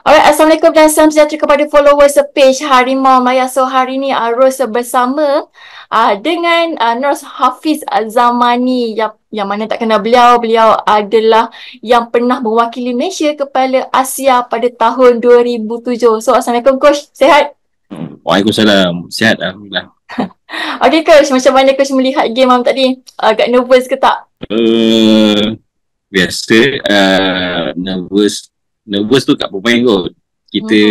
Alright, Assalamualaikum dan salam sejahtera kepada followers page Harimau Maya. So hari ni Ros bersama dengan Nurse Hafiz Zamani yang mana tak kenal beliau. Beliau adalah yang pernah mewakili Malaysia ke Piala Asia pada tahun 2007. So Assalamualaikum Coach, sihat? Waalaikumsalam. Sihat Alhamdulillah. Okay Coach, macam mana Coach melihat game malam tadi? Agak nervous ke tak? Biasa nervous tu kat pemain kot. Kita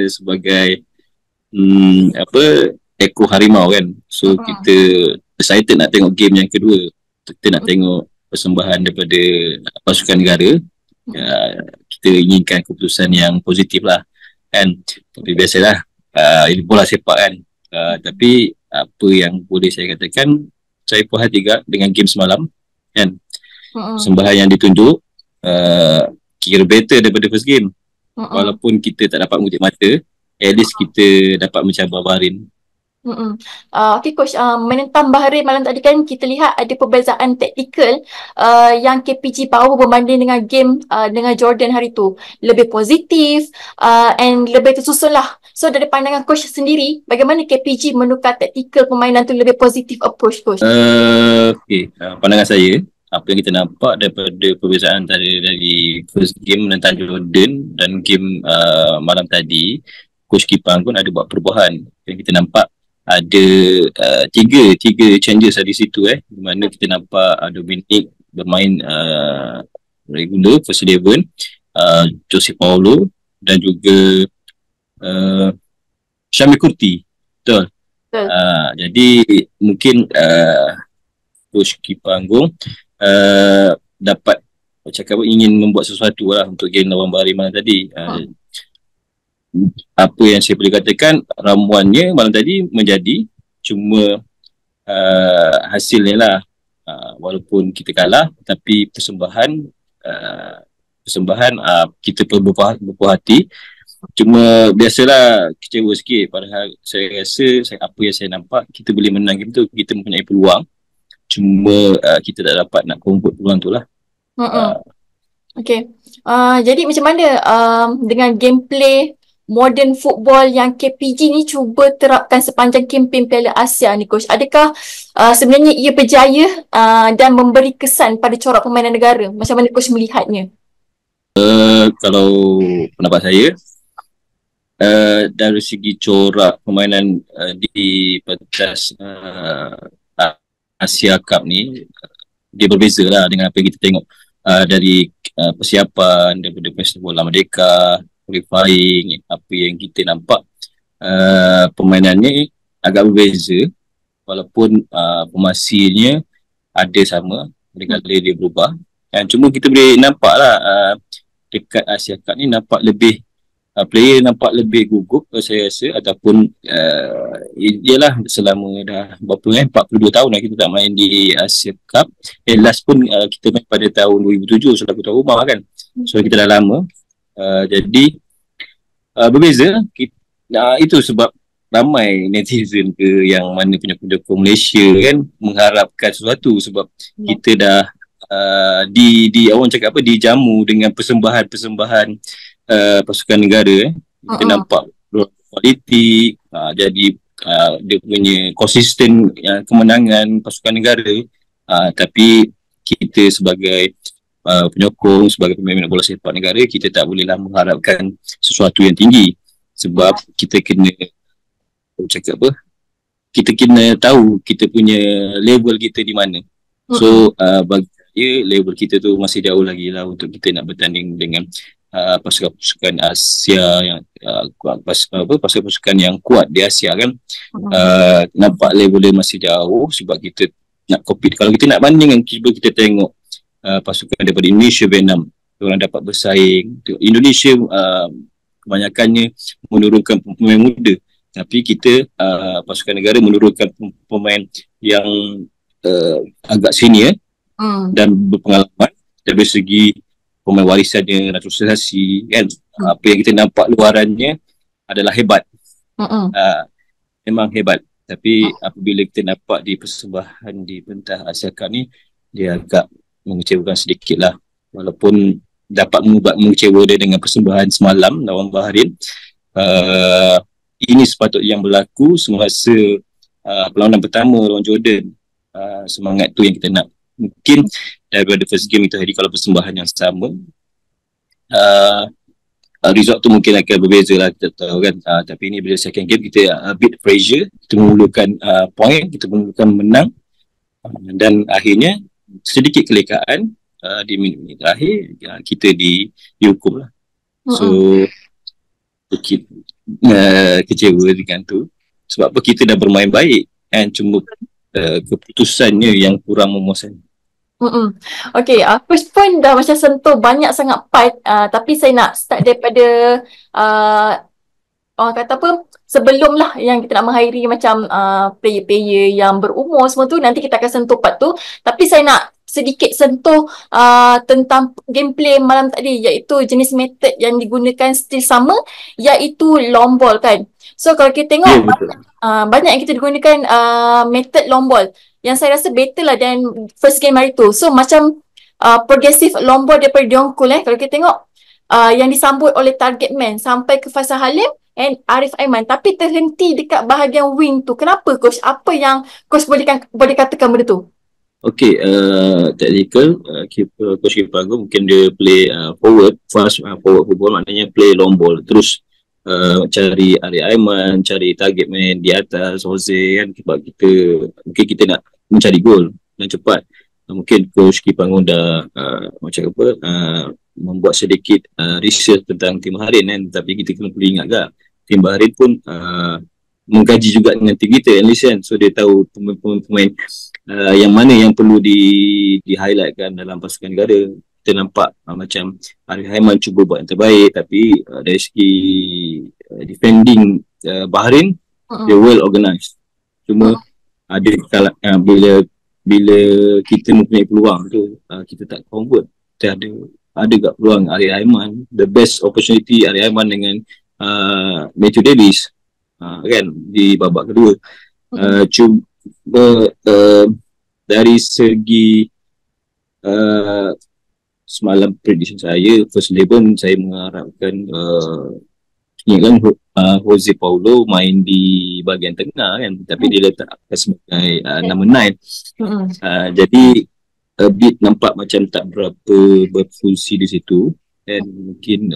sebagai ekor harimau kan. So kita excited nak tengok game yang kedua. Kita nak tengok persembahan daripada pasukan negara. Kita inginkan keputusan yang positif lah kan. Tapi biasalah ini bola sepak kan. Tapi apa yang boleh saya katakan, saya puas hati juga dengan game semalam kan. Persembahan yang ditunjuk kira better daripada first game. Walaupun kita tak dapat mengutip mata, at least kita dapat mencabar Bahrain. Okay Coach, menentang Bahrain malam tadi kan kita lihat ada perbezaan taktikal yang KPG bawa berbanding dengan game dengan Jordan hari tu. Lebih positif and lebih tersusun lah. So dari pandangan Coach sendiri, bagaimana KPG menukar taktikal permainan tu lebih positif approach Coach? Pandangan saya, apa yang kita nampak daripada perbezaan dari first game menentang Jordan dan game malam tadi, Coach Kipang pun ada buat perubahan. Yang kita nampak ada tiga changes di situ di mana kita nampak Dominic bermain regular first 11, Jose Paulo dan juga Syamil Kurti. Betul. Jadi mungkin Coach Kipang dapat cakap ingin membuat sesuatu lah untuk game lawan Bahrain malam tadi. Apa yang saya boleh katakan, ramuannya malam tadi menjadi, cuma hasilnya lah walaupun kita kalah, tapi persembahan kita perlu berpuas hati. Cuma biasalah kecewa sikit, padahal saya rasa apa yang saya nampak, kita boleh menang game tu, kita mempunyai peluang, cuma kita tak dapat nak convert peluang tu lah. Okay, jadi macam mana dengan gameplay modern football yang KPG ni cuba terapkan sepanjang kempen Piala Asia ni Coach? Adakah sebenarnya ia berjaya dan memberi kesan pada corak permainan negara? Macam mana Coach melihatnya? Kalau pendapat saya, dari segi corak permainan di pentas Asia Cup ni, dia berbeza lah dengan apa yang kita tengok dari persiapan daripada Festival Bola Merdeka, qualifying, apa yang kita nampak permainannya agak berbeza, walaupun formasinya ada sama, kadang-kadang dia berubah. Cuma kita boleh nampak lah dekat Asia Cup ni nampak lebih player nampak lebih gugup saya rasa, ataupun ialah selama dah berapa 42 tahun dah kita tak main di Asia Cup. Last pun kita main pada tahun 2007 selaku tuan rumah kan. So kita dah lama. Jadi berbeza. Itu sebab ramai netizen ke yang mana penyokong Malaysia kan mengharapkan sesuatu, sebab kita dah orang cakap apa, dijamu dengan persembahan pasukan negara. Kita nampak kualiti, jadi dia punya konsisten kemenangan pasukan negara, tapi kita sebagai penyokong, sebagai pemain bola sepak negara, kita tak bolehlah mengharapkan sesuatu yang tinggi, sebab kita kena cakap apa, kita kena tahu kita punya level kita di mana. So bagi saya level kita tu masih jauh lagi lah untuk kita nak bertanding dengan pasukan Asia yang pasukan yang kuat di Asia kan. Nampak level dia masih jauh, sebab kita nak compete. Kalau kita nak bandingkan, kita tengok pasukan daripada Indonesia, Vietnam, orang dapat bersaing. Indonesia kebanyakannya menurunkan pemain muda, tapi kita pasukan negara menurunkan pemain yang agak senior dan berpengalaman dari segi pemain warisannya, naturalisasi kan. Apa yang kita nampak luarannya adalah hebat, memang hebat, tapi apabila kita nampak di persembahan di pentas Asia Cup ni, dia agak mengecewakan sedikit lah. Walaupun dapat mengecewa dia dengan persembahan semalam lawan Bahrain. Ini sepatutnya yang berlaku semasa perlawanan pertama lawan Jordan. Semangat tu yang kita nak. Mungkin daripada first game itu hari kalau persembahan yang sama, result tu mungkin akan berbeza lah, kita tahu kan. Tapi ni bila second game kita a bit pressure, kita memerlukan point, kita memerlukan menang, dan akhirnya sedikit kelekaan di minit-minit terakhir kita dihukum lah. So sedikit kecewa dengan tu, sebab apa, kita dah bermain baik kan, cuma keputusannya yang kurang memuaskan. Okay, first point dah macam sentuh banyak sangat part, tapi saya nak start daripada orang kata apa, sebelum lah yang kita nak mengakhiri macam player-player yang berumur semua tu, nanti kita akan sentuh part tu. Tapi saya nak sedikit sentuh tentang gameplay malam tadi, iaitu jenis method yang digunakan still sama, iaitu long ball kan. So kalau kita tengok banyak yang kita gunakan method long ball yang saya rasa better lah than first game hari tu. So macam progressive long ball daripada Diongkul kalau kita tengok yang disambut oleh target man sampai ke Faisal Halim and Arif Aiman, tapi terhenti dekat bahagian wing tu. Kenapa coach? Apa yang coach boleh katakan benda tu? Okay, technical coach keeper aku mungkin dia play forward, fast forward football, maknanya play long ball terus. Cari Arif Aiman, cari target man di atas Jose kan, sebab mungkin kita nak mencari gol dan cepat. Mungkin coach Kipangun dah macam apa, membuat sedikit research tentang tim Bahrain kan, tapi kita kena perlu ingat tak, tim Bahrain pun mengkaji juga dengan tim kita kan, so dia tahu pemain-pemain yang mana yang perlu di-highlightkan dalam pasukan negara. Kita nampak macam Arif Aiman cuba buat yang terbaik, tapi dari segi defending Bahrain dia well organised. Cuma ada bila kita mempunyai peluang tu kita tak convert. Kita ada kat peluang Arif Aiman, the best opportunity Arif Aiman dengan Matthew Davis kan di babak kedua. Cuma dari segi semalam prediction saya, first 11 saya mengharapkan Jose Paulo main di bahagian tengah kan, tapi dia letakkan sebagai number 9. Jadi a bit nampak macam tak berapa berfungsi di situ, dan mungkin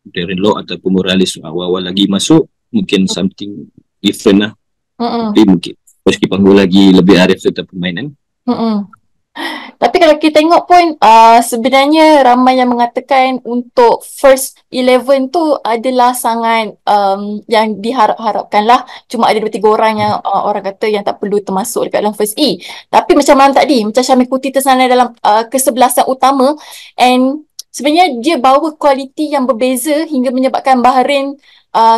Darren Lock ataupun Morales awal-awal lagi masuk, mungkin something different lah. Tapi mungkin Coach Kipanggul lagi lebih arif tentang permainan. Tapi kalau kita tengok pun sebenarnya ramai yang mengatakan untuk first 11 tu adalah sangat yang diharap-harapkan lah. Cuma ada 2-3 orang yang orang kata yang tak perlu termasuk dekat dalam first E. Tapi macam malam tadi, macam Syamil Kuti tersandar dalam kesebelasan utama, and sebenarnya dia bawa kualiti yang berbeza hingga menyebabkan Bahrain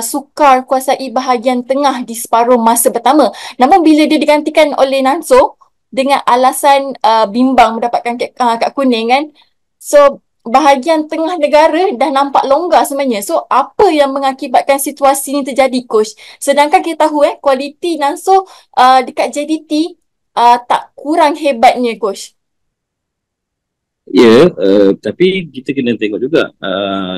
sukar kuasai bahagian tengah di separuh masa pertama. Namun bila dia digantikan oleh Nanso dengan alasan bimbang mendapatkan kad kuning kan, so bahagian tengah negara dah nampak longgar sebenarnya. So apa yang mengakibatkan situasi ini terjadi coach? Sedangkan kita tahu kualiti Nanso dekat JDT tak kurang hebatnya coach. Ya, tapi kita kena tengok juga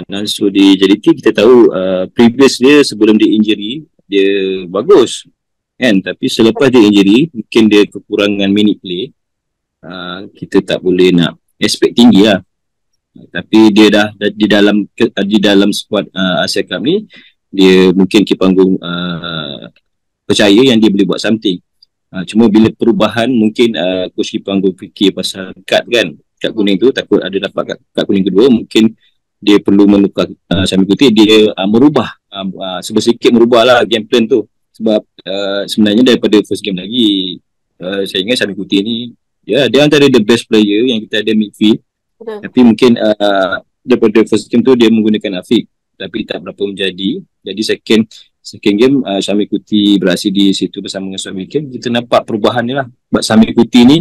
Nanso di JDT, kita tahu previous dia sebelum dia injury dia bagus kan, tapi selepas dia injury mungkin dia kekurangan minute play, kita tak boleh nak expect tinggi lah. Tapi dia dah di dalam squad Asia Cup ni, dia mungkin Kipanggung percaya yang dia boleh buat something. Cuma bila perubahan mungkin Coach Kipanggung fikir pasal kad kuning tu, takut ada dapat kad kuning kedua, mungkin dia perlu menukar Syamil Kuti, dia merubah sedikit merubah lah game plan tu. Sebab sebenarnya daripada first game lagi, saya ingat Syamil Kuti ni dia antara the best player yang kita ada midfield. Tapi mungkin daripada first game tu dia menggunakan Afiq, tapi tak berapa menjadi. Jadi second game Syamil Kuti berhasil di situ bersama dengan Syamil Kim. Kita nampak perubahan ni lah. Sebab Syamil Kuti ni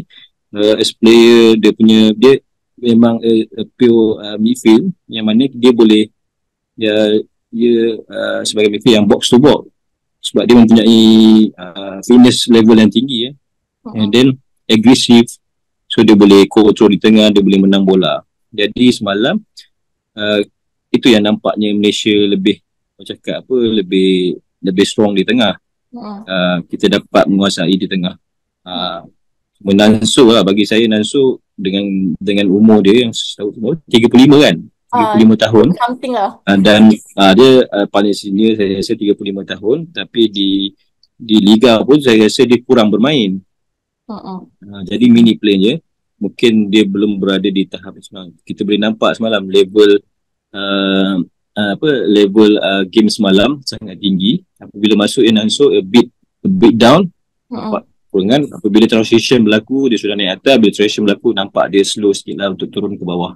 as player, dia memang pure midfield, yang mana dia boleh dia sebagai midfield yang box to box, sebab dia mempunyai fitness level yang tinggi and then aggressive, so dia boleh control di tengah, dia boleh menang bola. Jadi semalam uh, itu yang nampaknya Malaysia lebih, macam cakap apa, lebih strong di tengah. Kita dapat menguasai di tengah. Menansuk lah bagi saya. Nansuk dengan umur dia yang 35 kan, 35 tahun something lah. dan dia paling senior saya rasa 35 tahun, tapi di Liga pun saya rasa dia kurang bermain. Jadi mini playnya mungkin dia belum berada di tahap semalam. Kita boleh nampak semalam level game semalam sangat tinggi. Apabila masuk Nansuk a bit down, nampak kurangan. Apabila transition berlaku dia sudah naik atas, bila transition berlaku nampak dia slow sikit lah untuk turun ke bawah.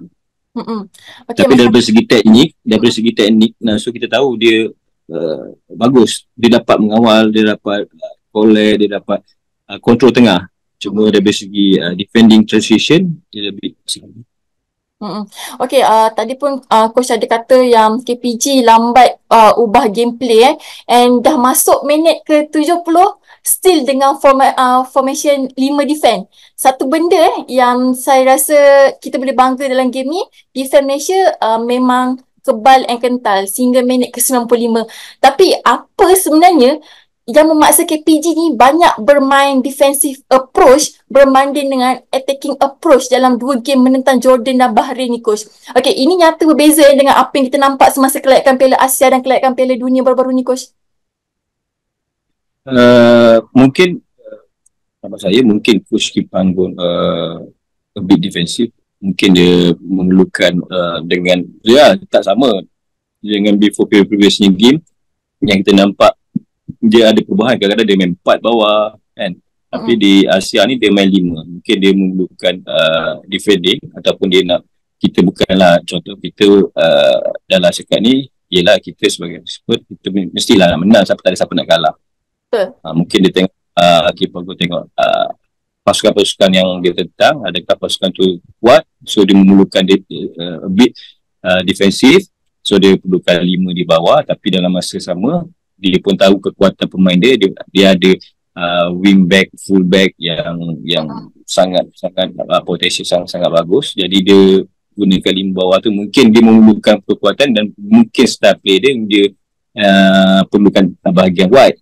Okay, tapi daripada segi teknik Nansuk kita tahu dia bagus. Dia dapat mengawal, dia dapat collect, dia dapat kontrol tengah. Cuma dari segi defending transition dia lebih Okay, tadi pun coach ada kata yang KPG lambat ubah gameplay and dah masuk minit ke 70 still dengan formation 5 defend. Satu benda yang saya rasa kita boleh bangga dalam game ni, defend Malaysia memang kebal and kental sehingga minit ke 95. Tapi apa sebenarnya yang memaksa KPG ni banyak bermain defensive approach berbanding dengan attacking approach dalam dua game menentang Jordan dan Bahrain ni, coach? Okay, ini nyata berbeza dengan apa yang kita nampak semasa kelayakan Piala Asia dan kelayakan Piala Dunia baru-baru ni, coach. Mungkin nampak saya mungkin coach Kipan pun a bit defensif. Mungkin dia memerlukan dengan tak sama dengan before previous game yang kita nampak dia ada perubahan. Kadang-kadang dia main 4 bawah kan, tapi di Asia ni dia main 5. Mungkin dia memerlukan defending ataupun dia nak, kita bukanlah contoh kita dalam sekat ni ialah kita sebagai expert kita mestilah nak menang, siapa tak ada siapa nak kalah. Mungkin dia tengok keeper tu tengok pasukan-pasukan yang dia tentang, adakah pasukan tu kuat, so dia memerlukan a bit defensif, so dia perlukan 5 di bawah. Tapi dalam masa sama dia pun tahu kekuatan pemain dia ada wing back, full back yang sangat potensi sangat bagus. Jadi dia gunakan 5 bawah tu. Mungkin dia memerlukan kekuatan dan mungkin star play dia perlukan bahagian wide.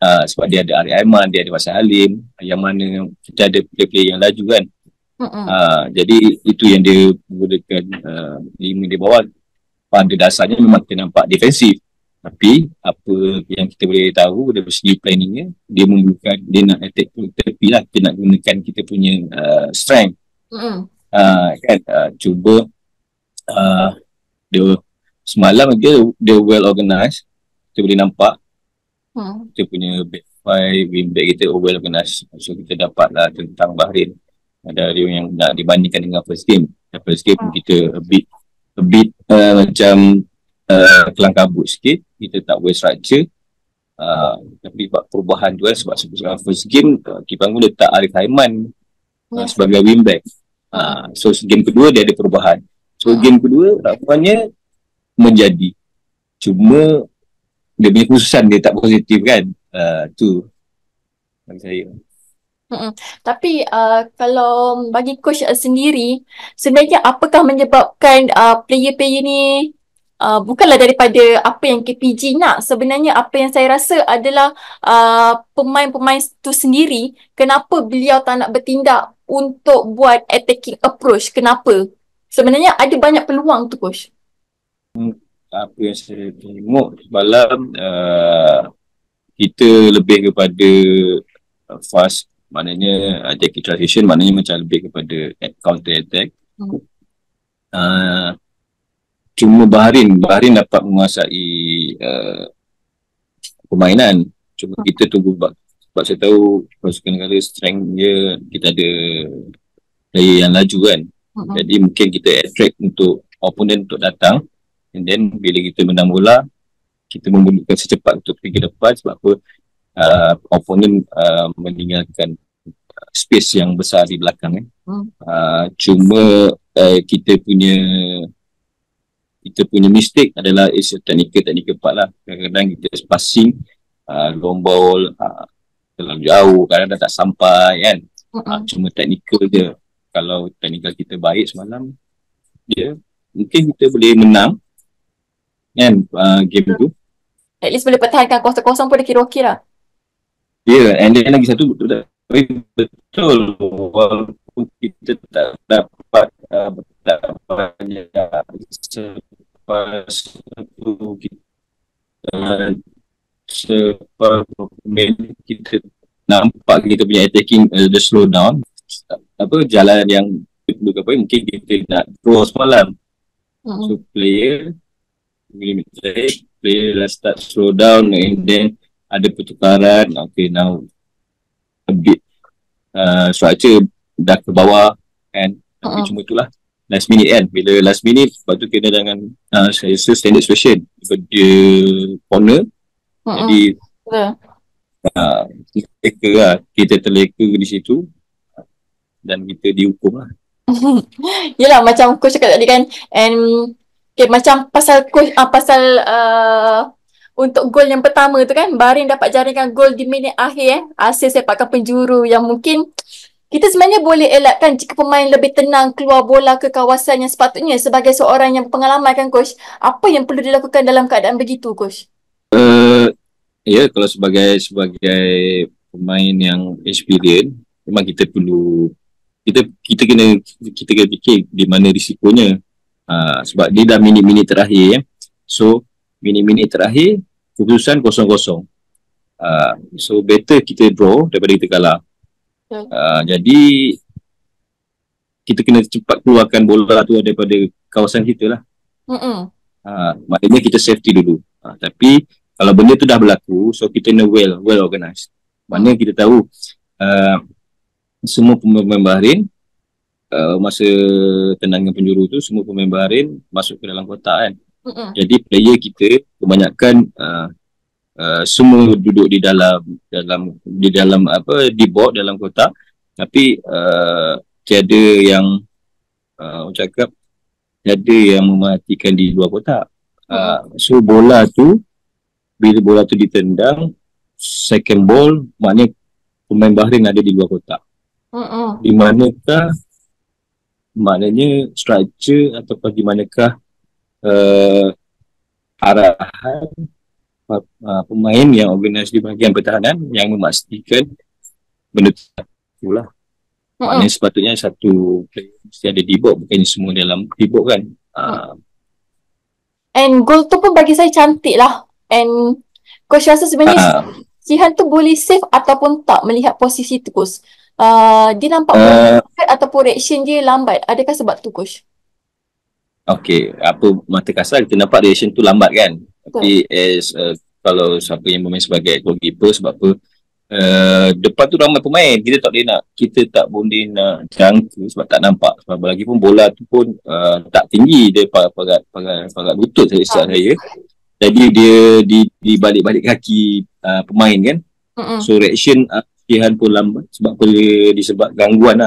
Sebab dia ada Arif Aiman, dia ada Wasan Halim, yang mana kita ada player yang laju kan. Jadi itu yang dia gunakan 5 di bawah. Pada dasarnya memang kita nampak defensif, tapi apa yang kita boleh tahu dari segi planningnya, dia memerlukan, dia nak attack tepi lah, kita nak gunakan kita punya strength. Kan cuba dia semalam dia well organised. Kita boleh nampak kita punya back five, wing back kita well organised. So kita dapatlah tentang Bahrain dari yang nak dibandingkan dengan first game. First game kita a bit macam kelang kabut sikit, kita tak well structure. Tapi perubahan tu kan, sebab first game Kipang pun letak Arif Aiman sebagai wing back. So game kedua dia ada perubahan. So game kedua rupanya menjadi, cuma dia punya khususan dia tak positif kan. Tu bagi saya. Tapi kalau bagi coach sendiri, sebenarnya apakah menyebabkan player-player ni bukanlah daripada apa yang KPG nak. Sebenarnya apa yang saya rasa adalah pemain-pemain tu sendiri, kenapa beliau tak nak bertindak untuk buat attacking approach? Kenapa? Sebenarnya ada banyak peluang tu, coach. Apa yang saya tengok semalam, kita lebih kepada fast, maknanya attacking transition, maknanya macam lebih kepada counter attack. Cuma Bahrain dapat menguasai permainan. Cuma kita tunggu sebab saya tahu pasukan negara strength dia, kita ada player yang laju kan. Jadi mungkin kita attract untuk opponent untuk datang, and then bila kita menang bola kita memerlukan secepat untuk pergi ke depan. Sebab apa? Opponent meninggalkan space yang besar di belakang cuma kita punya mistake adalah teknikal part lah. Kadang-kadang kita passing long ball terlalu jauh, kadang-kadang tak sampai kan. Cuma teknikal je. Kalau teknikal kita baik semalam, dia, mungkin kita boleh menang kan game tu. At least boleh pertahankan kosong-kosong pun dah kira okey lah. Ya, and then lagi satu betul, betul walaupun kita tak dapat tak banyak satu kita nampak kita punya attacking the slow down, apa jalan yang apa mungkin kita nak draw semalam. So player dah start slow down and then ada pertukaran. Okay, now a bit structure dah ke bawah kan. Tapi cuma itulah last minute kan. Bila last minute lepas tu kena dengan saya rasa standard situation daripada corner. Jadi kita terleka di situ dan kita dihukum lah. Yelah macam coach cakap tadi kan, and okay, macam pasal coach pasal untuk gol yang pertama tu kan, Bahrain dapat jaringkan gol di minit akhir hasil sepakan penjuru yang mungkin kita sebenarnya boleh elakkan jika pemain lebih tenang keluar bola ke kawasan yang sepatutnya. Sebagai seorang yang berpengalaman kan coach, apa yang perlu dilakukan dalam keadaan begitu coach? Ya, kalau sebagai pemain yang experience, memang kita perlu kita kena fikir di mana risikonya. Sebab dia dah minit-minit terakhir so minit-minit terakhir keputusan 0-0. So better kita draw daripada kita kalah. Jadi kita kena cepat keluarkan bola tu daripada kawasan kita lah. Maknanya kita safety dulu. Tapi kalau benda tu dah berlaku, so kita kena well organised. Maknanya kita tahu semua pemain Bahrain masa tendangan penjuru tu, semua pemain Bahrain masuk ke dalam kotak kan. Jadi player kita kebanyakan semua duduk di dalam apa, di board dalam kotak. Tapi tiada yang cakap tiada yang mematikan di luar kotak. So bola tu, bila bola tu ditendang second ball, maknanya pemain Bahrain ada di luar kotak. Di manakah maknanya structure ataupun di manakah arahan pemain yang organise di bahagian pertahanan yang memastikan benda tu lah. Maknanya sepatutnya satu player mesti ada di box, bukannya semua dalam di box kan. And gol tu pun bagi saya cantik lah. And coach rasa sebenarnya Jihan tu boleh save ataupun tak melihat posisi tu coach? Dia nampak lambat ataupun reaction dia lambat. Adakah sebab tu coach? Okay, apa mata kasar kita nampak reaction tu lambat kan. Tapi kalau siapa yang bermain sebagai goalkeeper, sebab apa depan tu ramai pemain, kita tak boleh nak jangka sebab tak nampak. Sebab lagi pun bola tu pun tak tinggi, dia pagat lutut saya. Jadi dia di balik-balik kaki pemain kan. So reaction Jihan pun lambat sebab disebab gangguan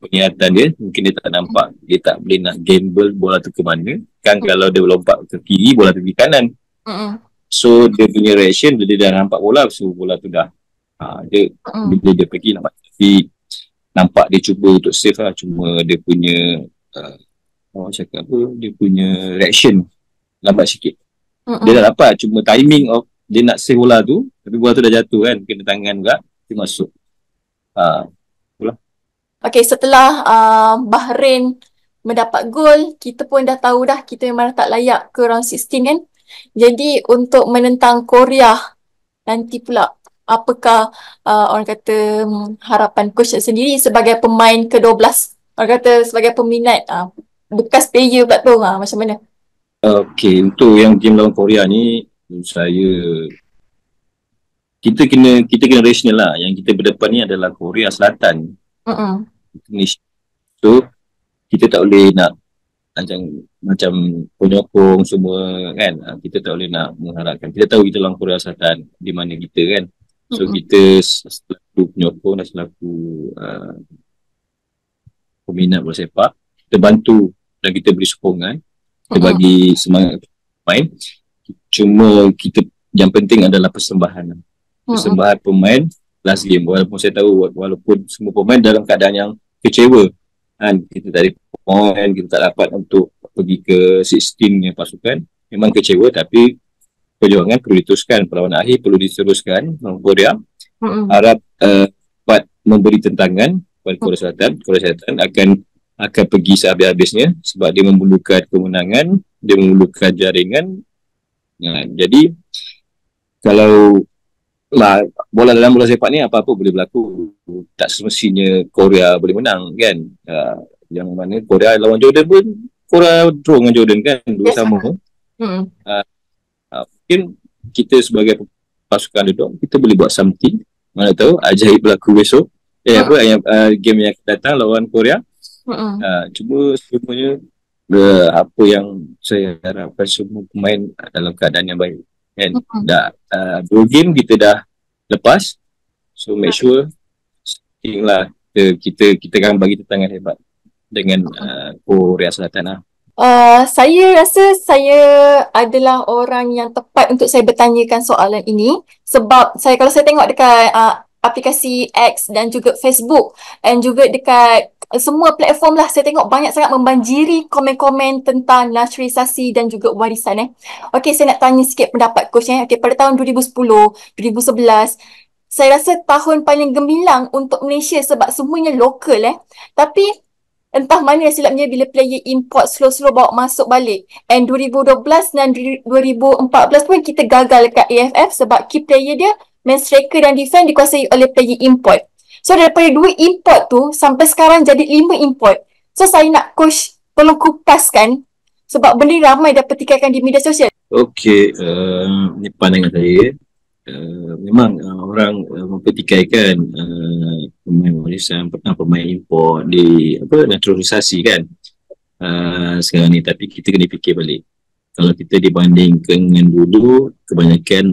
penglihatan dia. Mungkin dia tak nampak, dia tak boleh nak gamble bola tu ke mana kan. Kalau dia lompat ke kiri, bola tu ke kanan. So dia punya reaction bila dia dah nampak bola, so bola tu dah bila dia pergi nampak dia cuba untuk save lah. Cuma dia punya dia punya reaction lambat sikit. Dia dah dapat, cuma timing of dia nak save bola tu, tapi bola tu dah jatuh kan, kena tangan juga, dia masuk. Okay, setelah Bahrain mendapat gol, kita pun dah tahu dah kita memang tak layak ke round 16 kan. Jadi untuk menentang Korea nanti pula, apakah orang kata harapan coach sendiri sebagai pemain ke-12, orang kata sebagai peminat bekas player pula tu, macam mana? Okay, untuk yang game lawan Korea ni, kita kena rational lah. Yang kita berdepan ni adalah Korea Selatan. So kita tak boleh nak macam penyokong semua kan. Kita tak boleh nak mengharapkan. Kita tahu kita lawan Korea Selatan di mana kita kan. So kita selaku penyokong dan selaku peminat bola sepak, kita bantu dan kita beri sokongan, kita bagi semangat pemain. Cuma yang penting adalah persembahan pemain last game. Walaupun saya tahu walaupun semua pemain dalam keadaan yang kecewa kan, kita tak ada point, kita tak dapat untuk pergi ke 16 pasukan. Memang kecewa, tapi perjuangan perlu diteruskan. Perlawanan akhir perlu diteruskan. Korea harap dapat memberi tentangan kepada Korea Selatan. Korea Selatan akan pergi sehabis-habisnya sebab dia memerlukan kemenangan, dia memerlukan jaringan. Jadi kalau bola dalam bola sepak ni apa-apa boleh berlaku. Tak semestinya Korea boleh menang kan. Yang mana Korea lawan Jordan pun Korea draw dengan Jordan kan, dua sama. Mungkin kita sebagai pasukan duduk, kita boleh buat something, mana tahu ajaib berlaku besok. Game yang akan datang lawan Korea. Cuma semuanya apa yang saya harapkan, semua pemain dalam keadaan yang baik kan. Dua game kita dah lepas, so make sure lah kita akan bagi tentangan hebat dengan Korea Selatan lah. Saya rasa saya adalah orang yang tepat untuk saya bertanyakan soalan ini, sebab kalau saya tengok dekat aplikasi X dan juga Facebook dan juga dekat semua platform lah, saya tengok banyak sangat membanjiri komen-komen tentang naturalisasi dan juga warisan. Okey, saya nak tanya sikit pendapat Coach. Okey, pada tahun 2010, 2011, saya rasa tahun paling gemilang untuk Malaysia sebab semuanya lokal. Tapi entah mana silapnya bila player import slow-slow bawa masuk balik. And 2012 dan 2014 pun kita gagal dekat AFF sebab key player dia, main striker dan defense dikuasai oleh player import. So daripada 2 import tu sampai sekarang jadi 5 import. So saya nak Coach tolong kupaskan sebab benda ni ramai dah petikaikan di media sosial. Okey, ni pandangan saya. Memang orang mempertikaikan pemain warisan, pemain import di naturalisasi kan sekarang ni. Tapi kita kena fikir balik, kalau kita dibandingkan dengan dulu, kebanyakan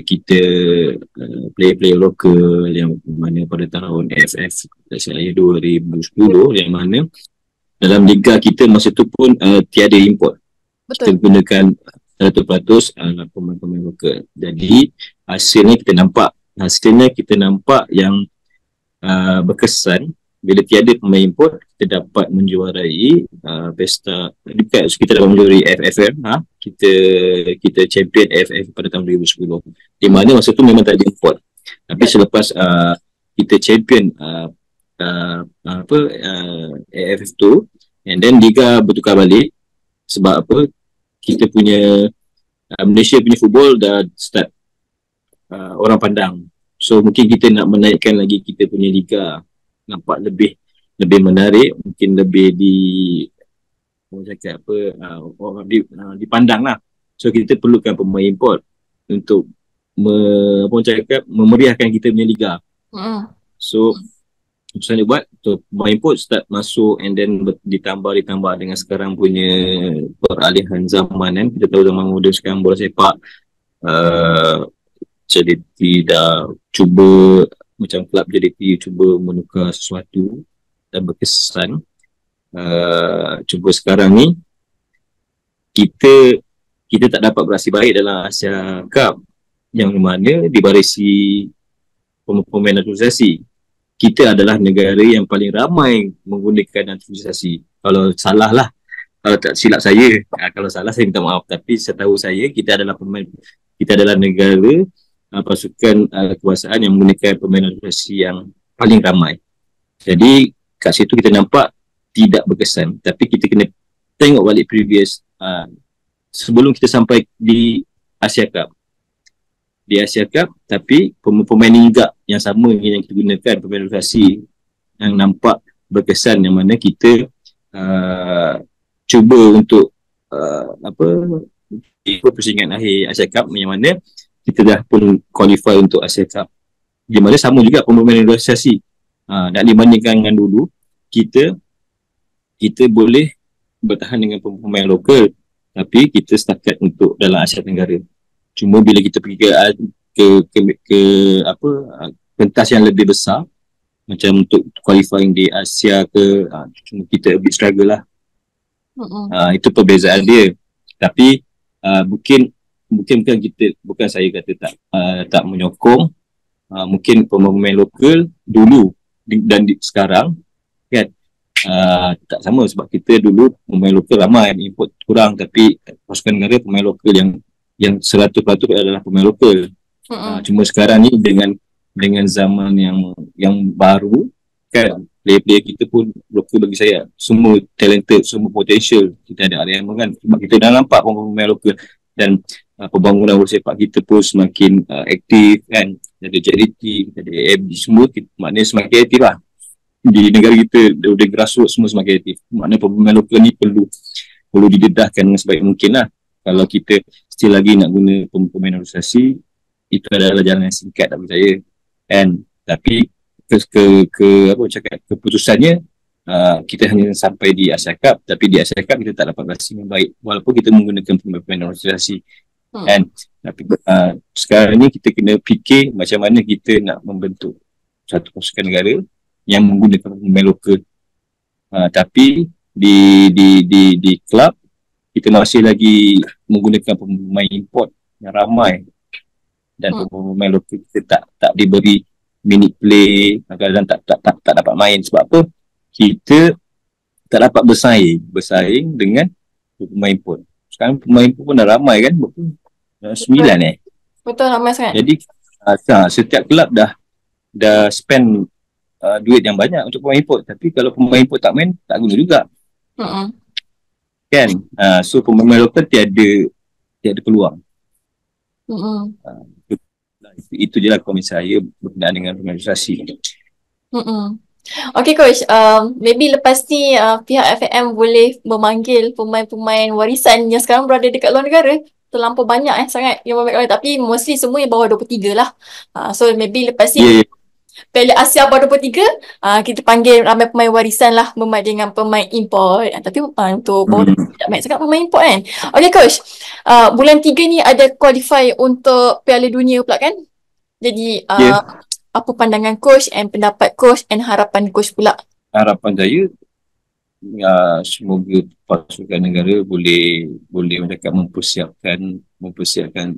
kita player-player lokal yang mana pada tahun AFF saya 2010, yang mana dalam liga kita masa tu pun tiada import. Betul. Kita gunakan 100% pemain-pemain lokal. Jadi hasilnya kita nampak yang berkesan. Bila tiada pemain import, kita dapat menjuarai pesta dekat, kita dapat menjuarai FFM. Kita champion FF pada tahun 2010, di mana masa tu memang tak ada import. Tapi selepas kita champion AFF tu, and then Liga bertukar balik. Sebab apa? Kita punya Malaysia punya football dah start orang pandang. So mungkin kita nak menaikkan lagi kita punya liga, nampak lebih menarik, mungkin lebih dipandang lah. So kita perlukan pemain import untuk memeriahkan kita punya liga. So keputusan dia buat untuk pemain import start masuk, and then ditambah dengan sekarang punya peralihan zaman kan. Kita tahu zaman moden sekarang bola sepak JDT dah cuba, macam kelab JDT cuba menukar sesuatu dan berkesan. Cuba sekarang ni kita tak dapat beraksi baik dalam Asia Cup, yang mana dibarisi pemain naturalisasi. Kita adalah negara yang paling ramai menggunakan naturalisasi. Kalau salah lah, kalau tak silap saya, kalau salah saya minta maaf, tapi setahu saya kita adalah negara pasukan kekuasaan yang menggunakan pemain naturalisasi yang paling ramai. Jadi kat situ kita nampak tidak berkesan, tapi kita kena tengok balik previous sebelum kita sampai di Asia Cup. Di Asia Cup, tapi pemain juga yang sama yang kita gunakan, pemain naturalisasi yang nampak berkesan, yang mana kita cuba untuk ikut persaingan akhir Asia Cup, yang mana kita dah pun qualify untuk Asia Cup, di mana sama juga pemain naturalisasi. Nak dibandingkan dengan dulu, kita boleh bertahan dengan pemain lokal, tapi kita setakat untuk dalam Asia Tenggara. Cuma bila kita pergi ke pentas yang lebih besar, macam untuk qualifying di Asia cuma kita a bit struggle lah. Itu perbezaan dia. Tapi bukan saya kata tak menyokong. Mungkin pemain lokal dulu dan sekarang kan, tak sama sebab kita dulu pemain lokal ramai, import kurang, tapi pasukan negara pemain lokal yang 100% adalah pemain lokal. Cuma sekarang ni dengan zaman yang baru kan, player-player kita pun lokal bagi saya semua talented, semua potential. Kita ada Arema kan, sebab kita dah nampak pemain lokal, dan pembangunan bola sepak kita pun semakin aktif kan. Ada JDT, ada AFD, semua kita, maknanya semakin aktif lah di negara kita. Udah grassroots semua semakin aktif, maknanya pemain lokal ni perlu didedahkan dengan sebaik mungkin lah. Kalau kita still lagi nak guna pemain organisasi, itu adalah jalan yang singkat bagi saya kan. Tapi apa cakap, keputusannya kita hanya sampai di Asia Cup, tapi di Asia Cup kita tak dapat berhasil yang baik walaupun kita menggunakan pemain organisasi kan. Tapi sekarang ni kita kena fikir macam mana kita nak membentuk satu pasukan negara yang menggunakan pemain lokal. Tapi di klub kita masih lagi menggunakan pemain import yang ramai, dan pemain lokal kita tak diberi minute play, kadang-kadang tak dapat main. Sebab apa? Kita tak dapat bersaing dengan pemain import. Sekarang pemain import pun dah ramai kan, 9 Betul, ramai sangat. Jadi setiap kelab dah spend duit yang banyak untuk pemain import, tapi kalau pemain import tak main, tak guna juga. Kan? So pemain lokal tiada peluang. Itu je lah komen saya berkenaan dengan organisasi. Okay Coach, maybe lepas ni pihak FAM boleh memanggil pemain-pemain warisan yang sekarang berada dekat luar negara. Terlampau banyak sangat yang bermain, tapi mostly semua yang bawah 23 lah. So maybe lepas ni Piala Asia bawah 23, kita panggil ramai pemain warisan lah bermain dengan pemain import. Tapi untuk bawah 23 tak banyak sangat pemain import kan. Okay Coach, bulan 3 ni ada qualify untuk Piala Dunia pula kan. Jadi apa pandangan Coach and pendapat Coach and harapan Coach pula? Harapan saya semoga pasukan negara boleh mempersiapkan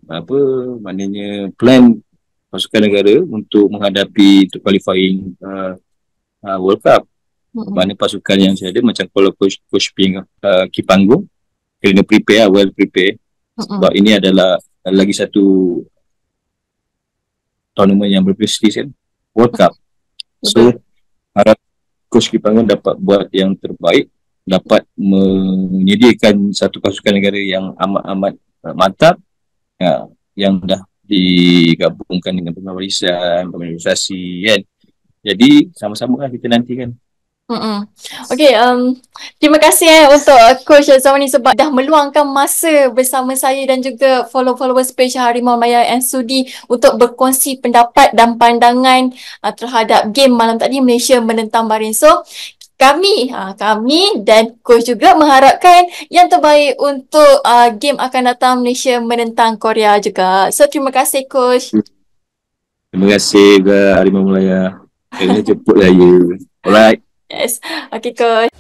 apa maknanya plan pasukan negara untuk menghadapi qualifying World Cup. Mana pasukan yang saya ada, macam kalau Coach Kipanggung kena well prepare, sebab ini adalah lagi satu tournament yang berprestij kan, World Cup. So harap Coach Kipanggung dapat buat yang terbaik, dapat menyediakan satu pasukan negara yang amat mantap, yang dah digabungkan dengan pemain warisan, pemain organisasi kan. Jadi sama-sama lah kita nantikan. Okay, terima kasih untuk Coach Zamani sebab dah meluangkan masa bersama saya dan juga followers page Harimau Malaya and Sudi untuk berkongsi pendapat dan pandangan terhadap game malam tadi, Malaysia menentang Bahrain. So kami dan Coach juga mengharapkan yang terbaik untuk game akan datang, Malaysia menentang Korea juga. So terima kasih Coach. Terima kasih ke Harimau Malaya. Kena jemput saya. Alright. Yes. Okay Coach.